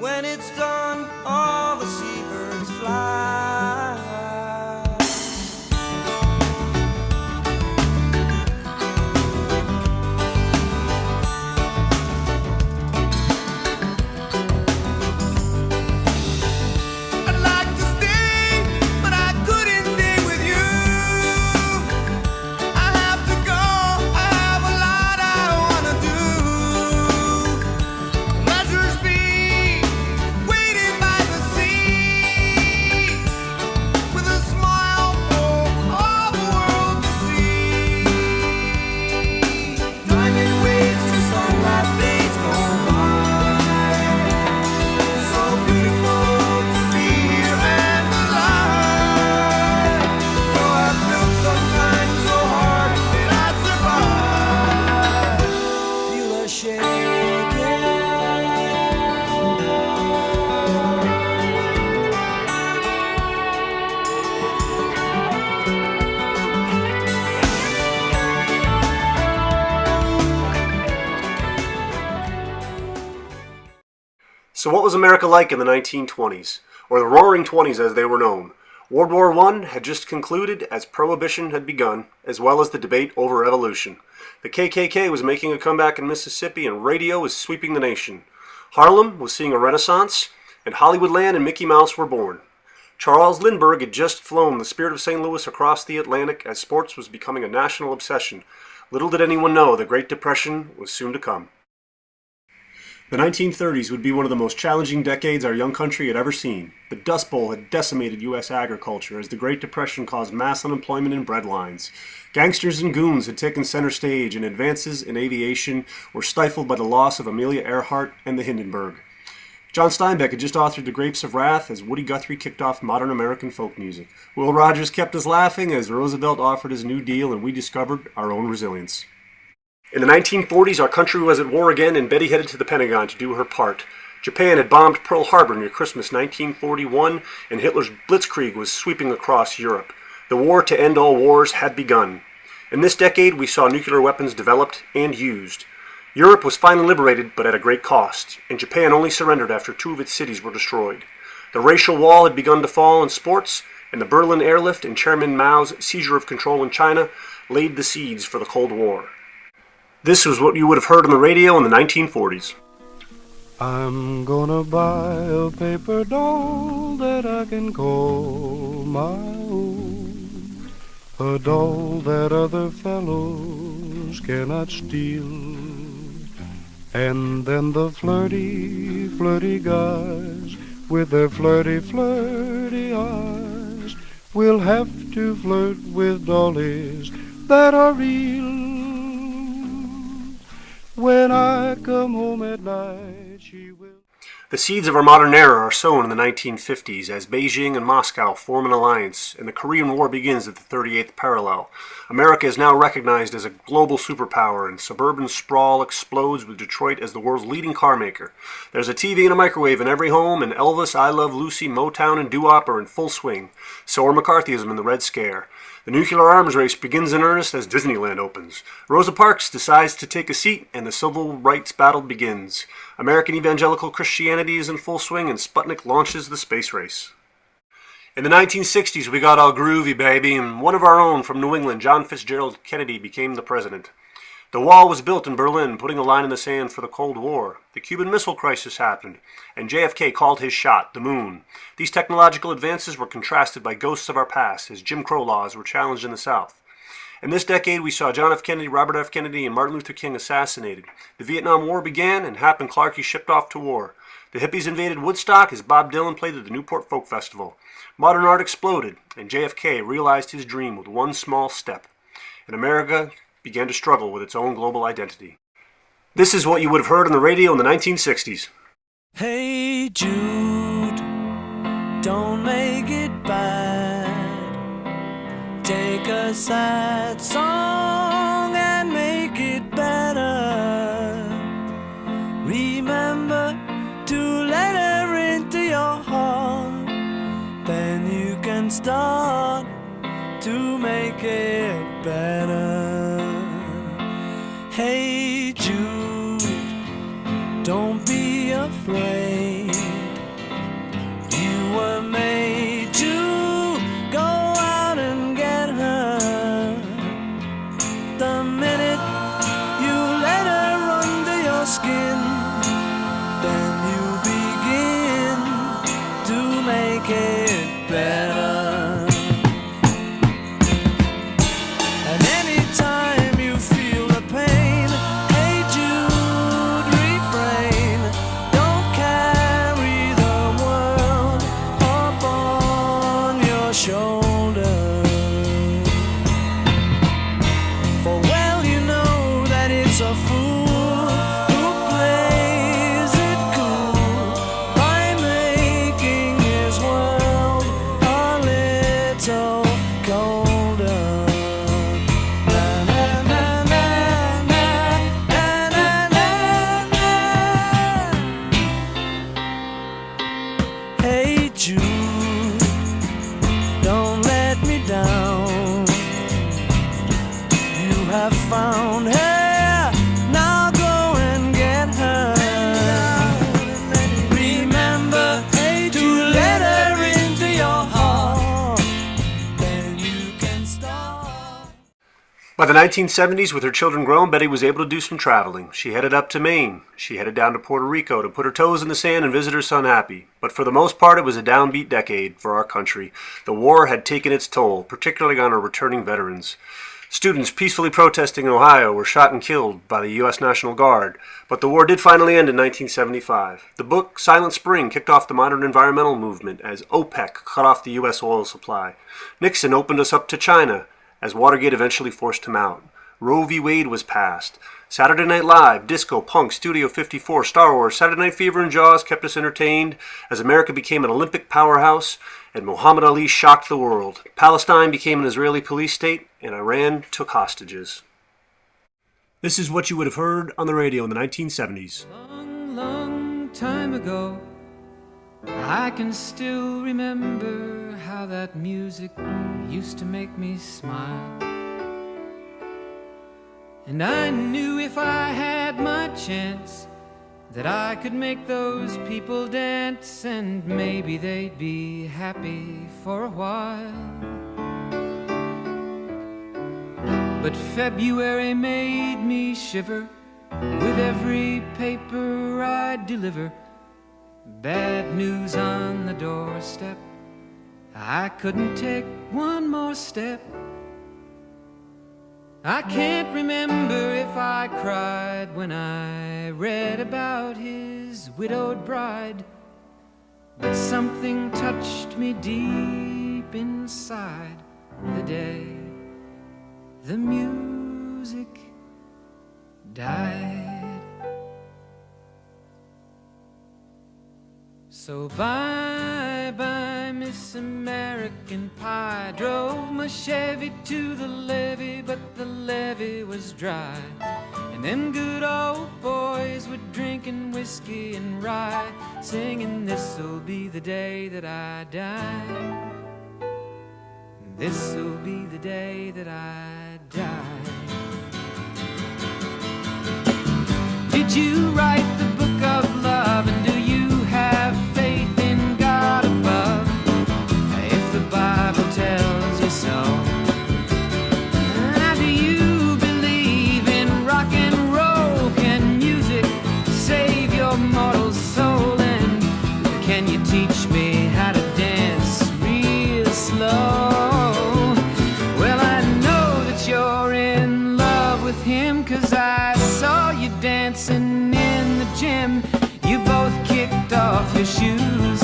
When it's done, all the seabirds fly. I'd like to stay, but I couldn't stay with you. I have to go, I have a lot I wanna do. Leisure's be waiting by the sea, with a smile for all the world to see. Diamond waves to sunrise days go by. So beautiful to be here and alive. Though I've built sometimes so hard that I survive. Feel ashamed. So what was America like in the 1920s, or the Roaring Twenties as they were known? World War I had just concluded as Prohibition had begun, as well as the debate over evolution. The KKK was making a comeback in Mississippi, and radio was sweeping the nation. Harlem was seeing a renaissance, and Hollywoodland and Mickey Mouse were born. Charles Lindbergh had just flown the Spirit of St. Louis across the Atlantic as sports was becoming a national obsession. Little did anyone know the Great Depression was soon to come. The 1930s would be one of the most challenging decades our young country had ever seen. The Dust Bowl had decimated U.S. agriculture as the Great Depression caused mass unemployment and breadlines. Gangsters and goons had taken center stage, and advances in aviation were stifled by the loss of Amelia Earhart and the Hindenburg. John Steinbeck had just authored The Grapes of Wrath as Woody Guthrie kicked off modern American folk music. Will Rogers kept us laughing as Roosevelt offered his New Deal, and we discovered our own resilience. In the 1940s, our country was at war again, and Betty headed to the Pentagon to do her part. Japan had bombed Pearl Harbor near Christmas 1941, and Hitler's blitzkrieg was sweeping across Europe. The war to end all wars had begun. In this decade, we saw nuclear weapons developed and used. Europe was finally liberated, but at a great cost, and Japan only surrendered after 2 of its cities were destroyed. The racial wall had begun to fall in sports, and the Berlin airlift and Chairman Mao's seizure of control in China laid the seeds for the Cold War. This was what you would have heard on the radio in the 1940s. I'm gonna buy a paper doll that I can call my own, a doll that other fellows cannot steal. And then the flirty, flirty guys with their flirty, flirty eyes will have to flirt with dollies that are real. When I come home at night, she will... The seeds of our modern era are sown in the 1950s as Beijing and Moscow form an alliance, and the Korean War begins at the 38th parallel. America is now recognized as a global superpower, and suburban sprawl explodes with Detroit as the world's leading car maker. There's a TV and a microwave in every home, and Elvis, I Love Lucy, Motown, and doo-wop are in full swing. So are McCarthyism and the Red Scare. The nuclear arms race begins in earnest as Disneyland opens. Rosa Parks decides to take a seat, and the civil rights battle begins. American evangelical Christianity is in full swing, and Sputnik launches the space race. In the 1960s, we got all groovy, baby, and one of our own from New England, John Fitzgerald Kennedy, became the president. The wall was built in Berlin, putting a line in the sand for the Cold War. The Cuban Missile Crisis happened, and JFK called his shot, the moon. These technological advances were contrasted by ghosts of our past, as Jim Crow laws were challenged in the South. In this decade, we saw John F. Kennedy, Robert F. Kennedy, and Martin Luther King assassinated. The Vietnam War began, and Hap and Clarkie shipped off to war. The hippies invaded Woodstock as Bob Dylan played at the Newport Folk Festival. Modern art exploded, and JFK realized his dream with one small step. And America began to struggle with its own global identity. This is what you would have heard on the radio in the 1960s. Hey Jude, don't make it bad. Take a sad song and make it better. Remember to let her into your heart. Then you can start to make it better. Hey Jude, don't be afraid. Hey Jude, don't let me down. You have found her, now go and get her. Remember to let her into your heart, then you can start. By the 1970s, with her children grown, Betty was able to do some traveling. She headed up to Maine. She headed down to Puerto Rico to put her toes in the sand and visit her son Happy. But for the most part, it was a downbeat decade for our country. The war had taken its toll, particularly on our returning veterans. Students peacefully protesting in Ohio were shot and killed by the U.S. National Guard. But the war did finally end in 1975. The book Silent Spring kicked off the modern environmental movement as OPEC cut off the U.S. oil supply. Nixon opened us up to China as Watergate eventually forced him out. Roe v. Wade was passed. Saturday Night Live, Disco, Punk, Studio 54, Star Wars, Saturday Night Fever, and Jaws kept us entertained as America became an Olympic powerhouse and Muhammad Ali shocked the world. Palestine became an Israeli police state and Iran took hostages. This is what you would have heard on the radio in the 1970s. Long, long time ago, I can still remember how that music used to make me smile. And I knew if I had my chance that I could make those people dance, and maybe they'd be happy for a while. But February made me shiver with every paper I'd deliver. Bad news on the doorstep, I couldn't take one more step. I can't remember if I cried when I read about his widowed bride, but something touched me deep inside the day the music died. So bye-bye, Miss American Pie. Drove my Chevy to the levee, but the levee was dry. And them good old boys were drinking whiskey and rye, singing, this'll be the day that I die. This'll be the day that I die. Did you write the book of love, and do you have faith in God above? If the Bible tells you so. Now, do you believe in rock and roll? Can music save your mortal soul? And can you teach me how to dance real slow? Well, I know that you're in love with him, 'cause I saw you dancing in the gym. You both kicked off your shoes.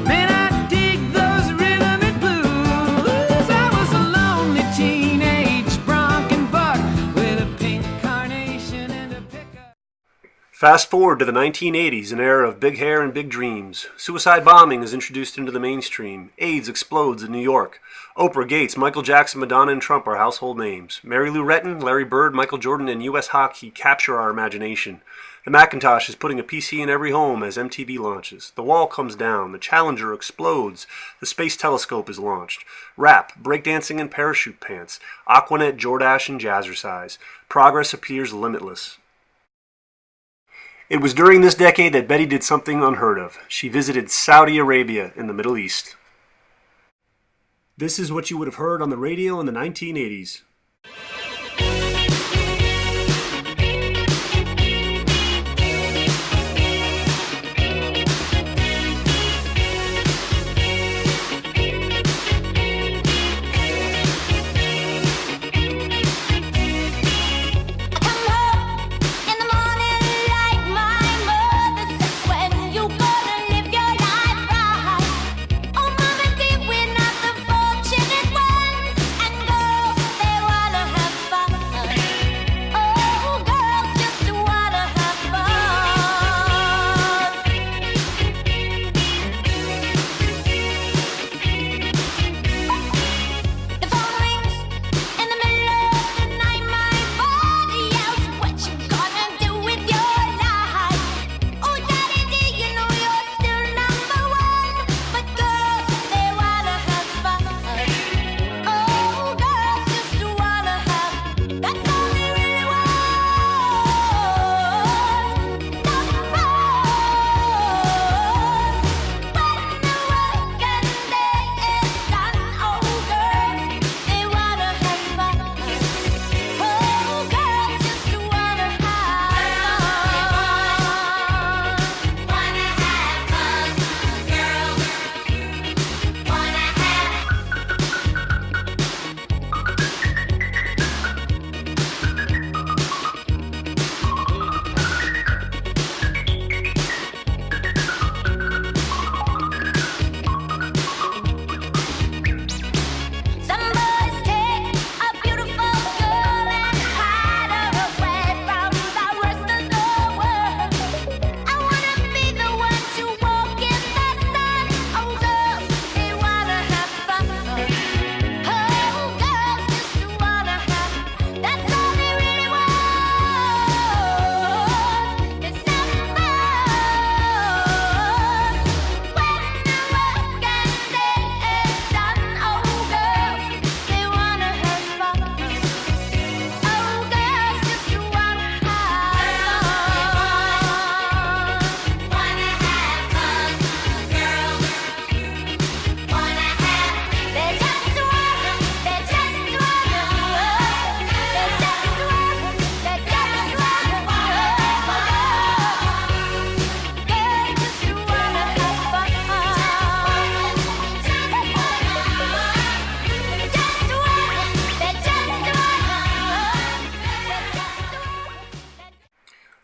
Man, I dig those rhythm and blues. I was a lonely teenage bronc and buck with a pink carnation and a pickup. Fast forward to the 1980s, an era of big hair and big dreams. Suicide bombing is introduced into the mainstream. AIDS explodes in New York. Oprah, Gates, Michael Jackson, Madonna, and Trump are household names. Mary Lou Retton, Larry Bird, Michael Jordan, and U.S. hockey capture our imagination. The Macintosh is putting a PC in every home as MTV launches. The Wall comes down. The Challenger explodes. The Space Telescope is launched. Rap, breakdancing, and parachute pants. Aquanet, Jordache, and Jazzercise. Progress appears limitless. It was during this decade that Betty did something unheard of. She visited Saudi Arabia in the Middle East. This is what you would have heard on the radio in the 1980s. We're not the fortunate ones, and girls, they wanna have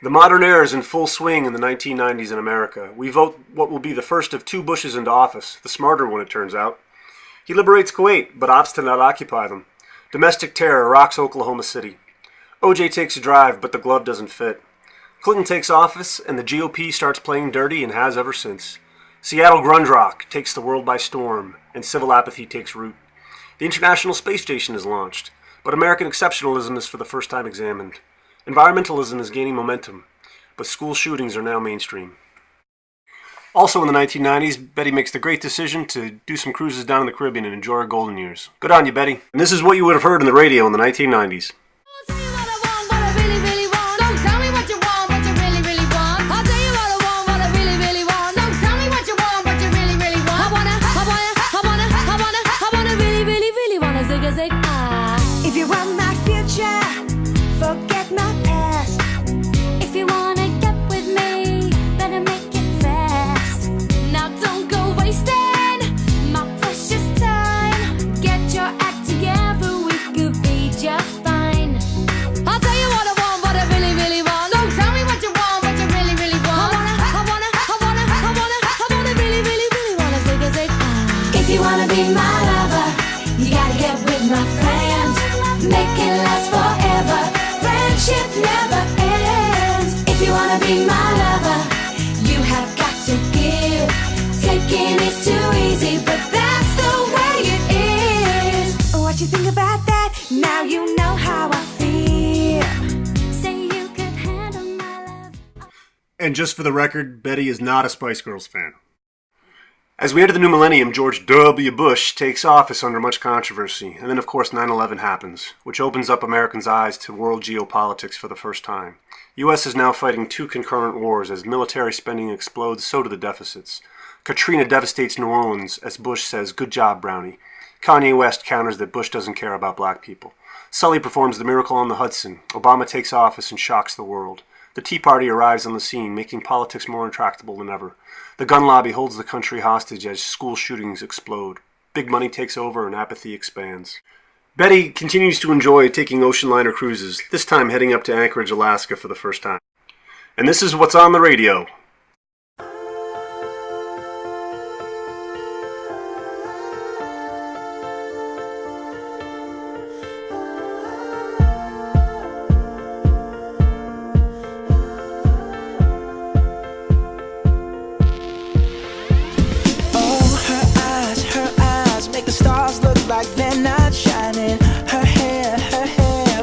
The modern era is in full swing in the 1990s in America. We vote what will be the first of 2 Bushes into office, the smarter one it turns out. He liberates Kuwait, but opts to not occupy them. Domestic terror rocks Oklahoma City. OJ takes a drive, but the glove doesn't fit. Clinton takes office, and the GOP starts playing dirty and has ever since. Seattle grunge rock takes the world by storm, and civil apathy takes root. The International Space Station is launched, but American exceptionalism is for the first time examined. Environmentalism is gaining momentum, but school shootings are now mainstream. Also in the 1990s, Betty makes the great decision to do some cruises down in the Caribbean and enjoy her golden years. Good on you, Betty. And this is what you would have heard on the radio in the 1990s. If you want my future, forget my past. If you wanna get with me, better make it fast. Now don't go wasting my precious time. Get your act together, we could be just fine. I'll tell you what I want, what I really, really want. So tell me what you want, what you really, really want. I wanna really, really, really wanna zig. If you wanna be my lover, you gotta get with my friends. Make it last forever. Friendship never ends. If you wanna be my lover, you have got to give. Taking is too easy, but that's the way it is. What you think about that? Now you know how I feel. Say you could handle my love. And just for the record, Betty is not a Spice Girls fan. As we enter the new millennium, George W. Bush takes office under much controversy, and then of course 9/11 happens, which opens up Americans' eyes to world geopolitics for the first time. U.S. is now fighting 2 concurrent wars. As military spending explodes, so do the deficits. Katrina devastates New Orleans as Bush says, "Good job, Brownie." Kanye West counters that Bush doesn't care about black people. Sully performs the Miracle on the Hudson. Obama takes office and shocks the world. The Tea Party arrives on the scene, making politics more intractable than ever. The gun lobby holds the country hostage as school shootings explode. Big money takes over and apathy expands. Betty continues to enjoy taking ocean liner cruises, this time heading up to Anchorage, Alaska for the first time. And this is what's on the radio. The stars look like they're not shining. Her hair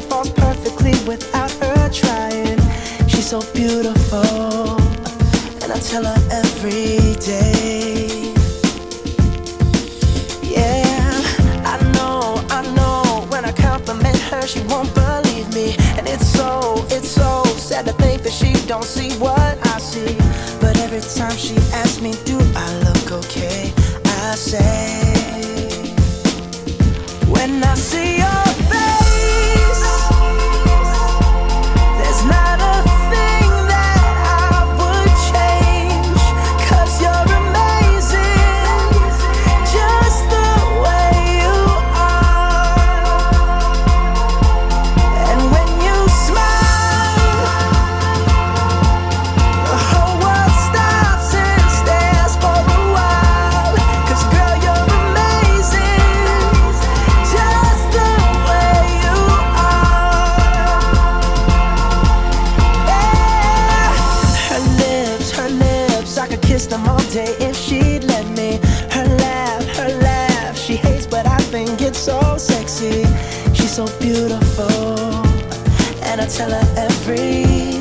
falls perfectly without her trying. She's so beautiful, and I tell her every day. Yeah, I know, when I compliment her, she won't believe me. And it's so sad to think that she don't see what I see. But every time she asks me, do I look okay, I say, when I see your face, there's not a thing that I would change. 'Cause you're amazing, just the way you are. And when you smile, the whole world stops and stares for a while. 'Cause girl, you're amazing, just the way you are. Yeah. Her lips, I could kiss them all day if she'd let me. Her laugh, she hates, but I think it's so sexy. She's so beautiful, and I tell her every